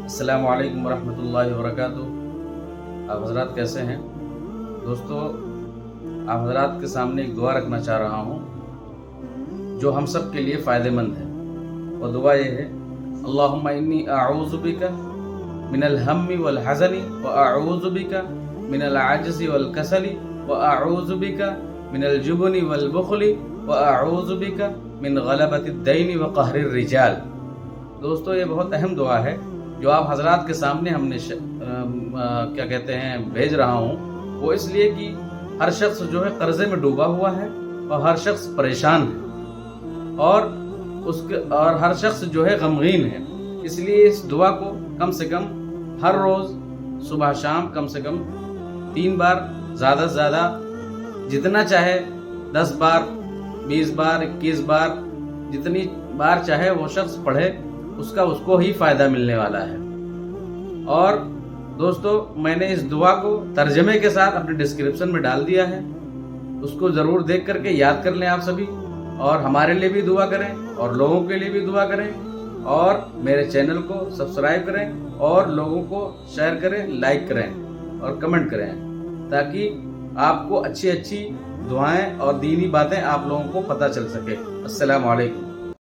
السلام علیکم ورحمۃ اللہ وبرکاتہ۔ آپ حضرات کیسے ہیں؟ دوستو، آپ حضرات کے سامنے ایک دعا رکھنا چاہ رہا ہوں جو ہم سب کے لیے فائدہ مند ہے۔ وہ دعا یہ ہے: اللہم انی اعوذ بک من الہم والحزن واعوذ بک من العجز والکسل واعوذ بک من الجبن والبخل واعوذ بک من غلبۃ الدین وقہر الرجال۔ دوستو، یہ بہت اہم دعا ہے جو آپ حضرات کے سامنے ہم نے بھیج رہا ہوں۔ وہ اس لیے کہ ہر شخص جو ہے قرضے میں ڈوبا ہوا ہے اور ہر شخص پریشان ہے اور ہر شخص جو ہے غمگین ہے۔ اس لیے اس دعا کو کم سے کم ہر روز صبح شام کم سے کم 3 بار، زیادہ سے زیادہ جتنا چاہے 10 بار 20 بار 21 بار جتنی بار چاہے وہ شخص پڑھے، اس کو ہی فائدہ ملنے والا ہے۔ اور دوستو، میں نے اس دعا کو ترجمے کے ساتھ اپنے ڈسکرپشن میں ڈال دیا ہے، اس کو ضرور دیکھ کر کے یاد کر لیں آپ سبھی، اور ہمارے لیے بھی دعا کریں اور لوگوں کے لیے بھی دعا کریں، اور میرے چینل کو سبسکرائب کریں اور لوگوں کو شیئر کریں، لائک کریں اور کمنٹ کریں، تاکہ آپ کو اچھی دعائیں اور دینی باتیں آپ لوگوں کو پتہ چل سکے۔ السلام علیکم۔